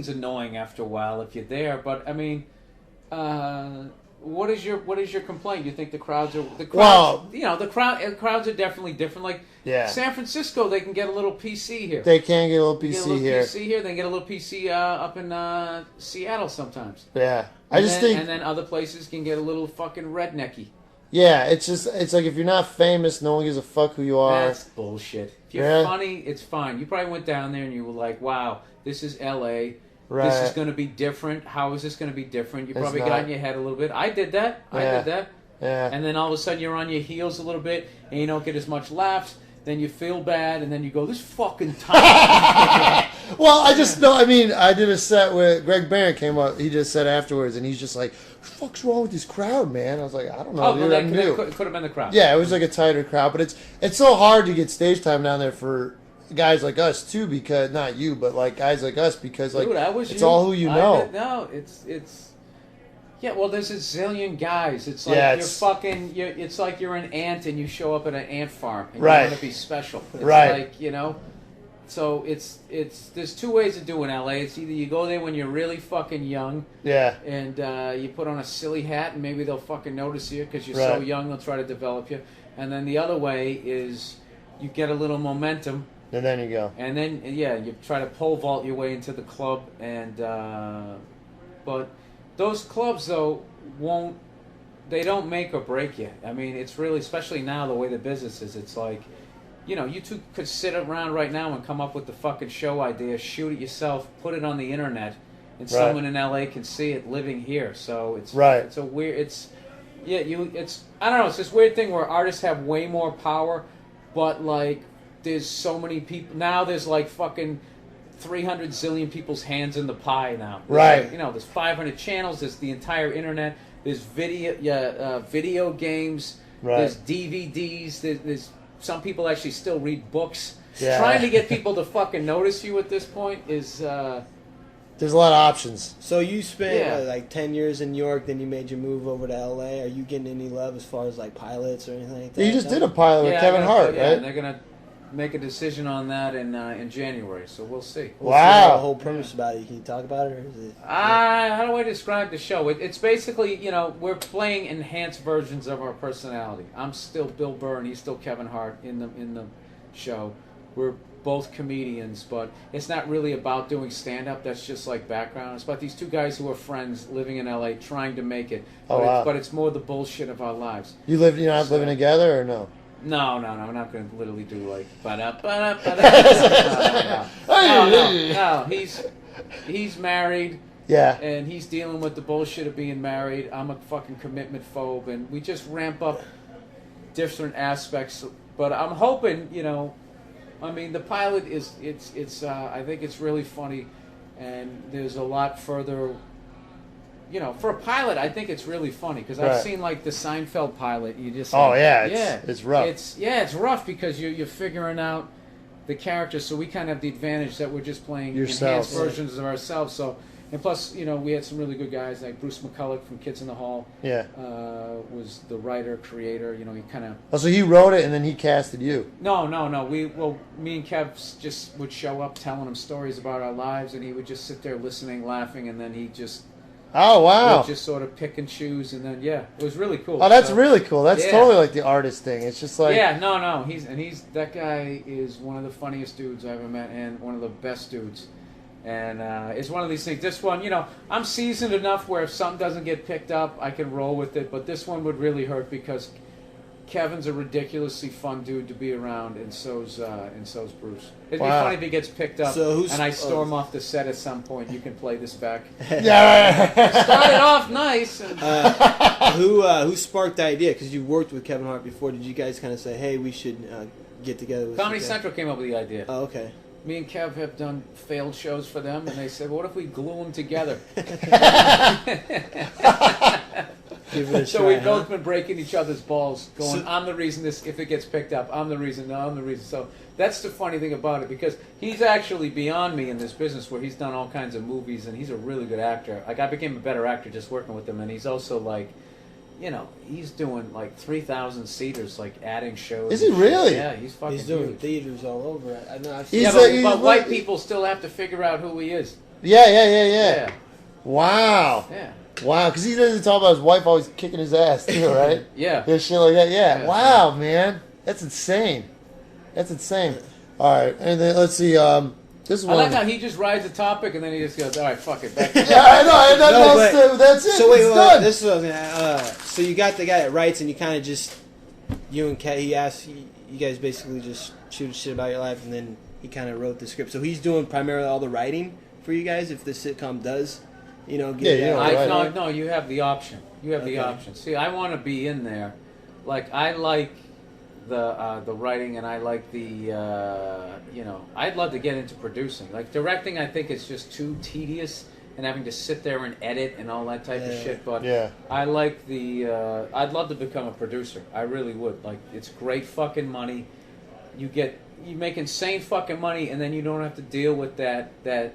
scene's annoying after a while if you're there. But I mean, what is your complaint? You think the crowds are crowds are definitely different. Like San Francisco, they can get a little PC here. They can get a little PC here. They can get a little PC up in Seattle sometimes. Yeah, and then other places can get a little fucking rednecky. Yeah, it's like if you're not famous, no one gives a fuck who you are. That's bullshit. If you're funny, it's fine. You probably went down there and you were like, wow, this is L.A., right. This is going to be different. How is this going to be different? You probably got in your head a little bit. I did that. Yeah. And then all of a sudden you're on your heels a little bit and you don't get as much laughs. Then you feel bad and then you go, this fucking time. Well, I just know, I mean, I did a set where Greg Barron came up. He just said afterwards and he's just like, what the fuck's wrong with this crowd, man? I was like, I don't know. Oh, well, that could have been the crowd. Yeah, it was like a tighter crowd. But it's so hard to get stage time down there for guys like us too, because not you, but like guys like us, because like it's all who you know. No, it's well, there's a zillion guys. It's like it's like you're an ant and you show up at an ant farm and you want to be special. It's like, so it's there's two ways to do in LA. It's either you go there when you're really fucking young, and you put on a silly hat and maybe they'll fucking notice you because you're so young, they'll try to develop you. And then the other way is you get a little momentum. And then you go. And then, you try to pole vault your way into the club. And but those clubs, though, they don't make or break you. I mean, it's really, especially now, the way the business is, it's like, you two could sit around right now and come up with the fucking show idea, shoot it yourself, put it on the internet, and someone in LA can see it living here. So it's a weird, I don't know, it's this weird thing where artists have way more power, but like, there's so many people now. There's like fucking 300 zillion people's hands in the pie now. There's there's 500 channels. There's the entire internet. There's video games. There's DVDs. There's some people actually still read books. Trying to get people to fucking notice you at this point is. There's a lot of options. So you spent like 10 years in New York, then you made your move over to LA. Are you getting any love as far as like pilots or anything like that? You just did a pilot with Kevin Hart, right? And they're gonna make a decision on that in January, so we'll see. Wow. The whole premise about it. Can you talk about it? Or is it how do I describe the show? It's basically, we're playing enhanced versions of our personality. I'm still Bill Burr and he's still Kevin Hart in the show. We're both comedians, but it's not really about doing stand-up. That's just like background. It's about these two guys who are friends living in LA trying to make it. But it's more the bullshit of our lives. You're not living together or no? No, we're not going to literally do like no. He's married. Yeah. And he's dealing with the bullshit of being married. I'm a fucking commitment phobe, and we just ramp up different aspects. But I'm hoping, I mean, the pilot is I think it's really funny, and there's a lot further. For a pilot, I think it's really funny because I've seen like the Seinfeld pilot. You just it's rough. It's rough because you're figuring out the characters. So we kind of have the advantage that we're just playing enhanced versions of ourselves. So and plus, we had some really good guys like Bruce McCulloch from Kids in the Hall. Yeah, was the writer creator. He kind of. Oh, so he wrote it and then he casted you. No. Me and Kev just would show up telling him stories about our lives, and he would just sit there listening, laughing, and then he just. Oh, wow. Just sort of pick and choose, and then, it was really cool. Oh, that's really cool. That's totally like the artist thing. It's just like... Yeah, no. That guy is one of the funniest dudes I've ever met, and one of the best dudes. And it's one of these things. This one, I'm seasoned enough where if something doesn't get picked up, I can roll with it, but this one would really hurt because Kevin's a ridiculously fun dude to be around, and so's Bruce. It'd be funny if he gets picked up, and I storm off the set at some point. You can play this back. Started off nice. And, who sparked the idea? Because you worked with Kevin Hart before. Did you guys kind of say, "Hey, we should get together"? Comedy Central came up with the idea. Oh, okay. Me and Kev have done failed shows for them, and they said, "What if we glue them together?" So we've both been breaking each other's balls, going, I'm the reason this, if it gets picked up, I'm the reason, no, I'm the reason. So that's the funny thing about it, because he's actually beyond me in this business where he's done all kinds of movies, and he's a really good actor. Like, I became a better actor just working with him, and he's also like, he's doing like 3,000 seaters, like adding shows. Is he really? Yeah, he's fucking He's doing huge. theaters all over. I know. But white people still have to figure out who he is. Yeah. Wow. Yeah. Wow, because he doesn't talk about his wife always kicking his ass too, right? Yeah. Yeah, shit like that. Yeah. Wow, man, that's insane. That's insane. All right, and then let's see. This one. I like how he just rides a topic and then he just goes, "All right, fuck it." Back to Yeah, I know. That's it. So wait, it's done. this is what I was gonna. So you got the guy that writes, and you kind of just you and Kat. He asked you guys basically just shoot shit about your life, and then he kind of wrote the script. So he's doing primarily all the writing for you guys. If the sitcom does, No, you have the option. You have the option. See, I want to be in there. Like, I like the writing, and I like the I'd love to get into producing. Like, directing, I think is just too tedious and having to sit there and edit and all that type of shit. But I like I'd love to become a producer. I really would. Like, it's great fucking money. You make insane fucking money, and then you don't have to deal with the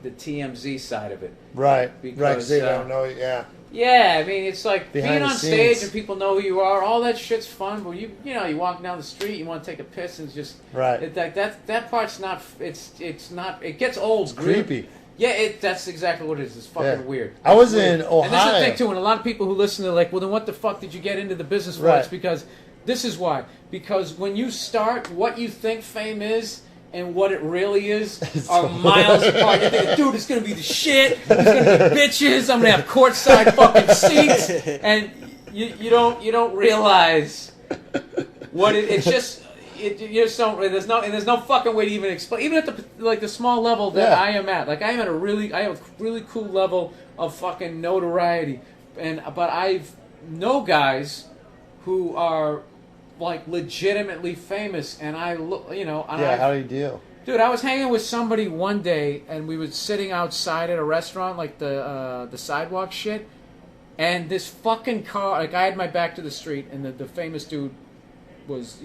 TMZ side of it. Right. Because they don't know. Yeah. Yeah, I mean, it's like Behind being the on scenes. stage and people know who you are. All that shit's fun, but you walk down the street, you want to take a piss, and it's just that part's not. It's not. It gets old. It's creepy. Yeah, that's exactly what it is. It's fucking weird. I was weird. in Ohio. And this is the thing too, and a lot of people who listen are like, well, then what the fuck did you get into the business for? It's because this is why. Because when you start, what you think fame is and what it really is are miles apart. You think, dude, it's gonna be the shit. There's gonna be bitches. I'm gonna have courtside fucking seats, and you don't realize what it's just. You just don't. There's no fucking way to even explain. Even at the small level that I am at, like I have a really cool level of fucking notoriety, but I've know guys who are like legitimately famous, and I look, how do you deal? Dude, I was hanging with somebody one day, and we were sitting outside at a restaurant, like the sidewalk shit, and this fucking car, like I had my back to the street, and the famous dude was,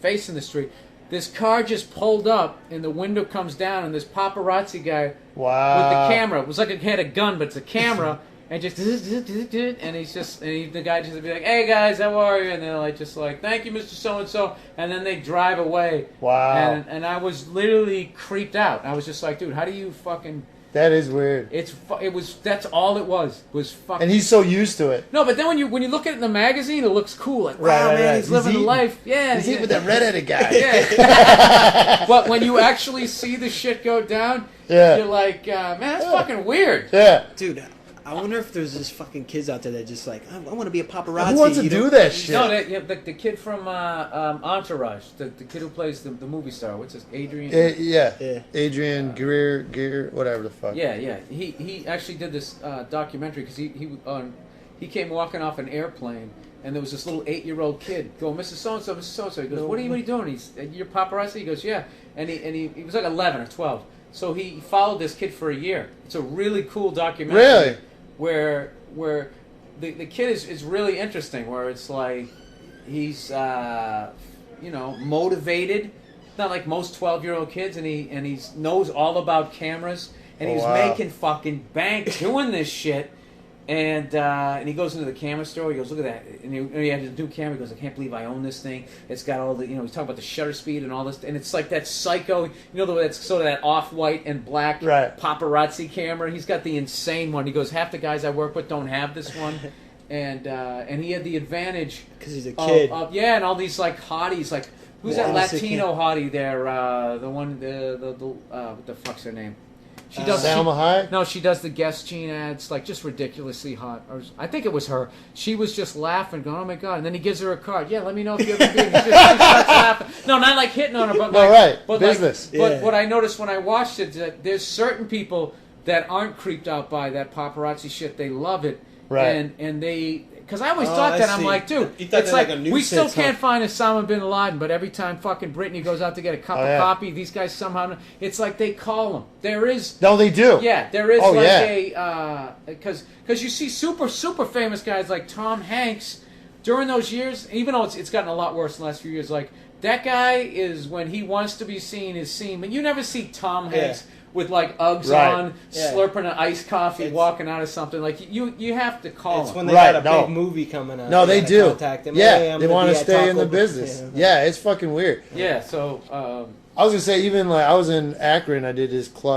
facing the street. This car just pulled up, and the window comes down, and this paparazzi guy with the camera, it was like he had a gun, but it's a camera, and just, and the guy just be like, "Hey guys, how are you?" And they're like, just like, "Thank you, Mr. So and So," and then they drive away. Wow. And I was literally creeped out. I was just like, dude, how do you fucking? That is weird. That's all it was fucking. And he's so used to it. No, but then when you look at it in the magazine, it looks cool. Like, wow, man, he's living the life. Yeah, he's eating with that redheaded guy. Yeah. But when you actually see the shit go down, you're like, man, that's fucking weird. Yeah, dude. I wonder if there's just fucking kids out there that just like, I want to be a paparazzi. Who wants to do that shit? No, the kid from Entourage, the kid who plays the movie star. What's his Adrian? Adrian Greer, whatever the fuck. Yeah. He actually did this documentary because he came walking off an airplane. And there was this little 8-year-old kid going, "Mrs. So-and-so, Mrs. So-and-so." He goes, what are you doing? You're paparazzi? He goes, "Yeah." And he was like 11 or 12. So he followed this kid for a year. It's a really cool documentary. Really? Where the kid is really interesting, where it's like he's motivated, not like most 12-year-old kids, and he knows all about cameras, and he was making fucking bank doing this shit. And he goes into the camera store. He goes, "Look at that!" And he had his new camera. He goes, "I can't believe I own this thing. It's got all the, he's talking about the shutter speed and all this. And it's like that psycho, that's sort of that off-white and black paparazzi camera. He's got the insane one. He goes, "Half the guys I work with don't have this one." And he had the advantage because he's a kid. And all these like hotties, like who's that Latino hottie there? The one, what the fuck's her name? She does Salma Hayek? No, she does the Guess Jean ads, like just ridiculously hot. I think it was her. She was just laughing, going, "Oh my god!" And then he gives her a card. "Yeah, let me know if you ever be." She starts laughing. No, not like hitting on her, but but business. But what I noticed when I watched it, that there's certain people that aren't creeped out by that paparazzi shit. They love it, and they. Because I always thought that. I'm like, dude, it's like we still can't find Osama bin Laden, but every time fucking Brittany goes out to get a cup of coffee, these guys somehow, it's like they call them. There is... No, they do. Yeah, there is a... Because you see super famous guys like Tom Hanks, during those years, even though it's gotten a lot worse in the last few years, like, that guy is, when he wants to be seen, is seen. But you never see Tom Hanks... with like Uggs on, slurping an iced coffee, walking out of something. Like you have to call It's them. when they got a big movie coming out. No, they do. Contact them. Yeah, they want to stay in the business. Yeah, it's fucking weird. Yeah, so I was gonna say, even like I was in Akron, I did this club.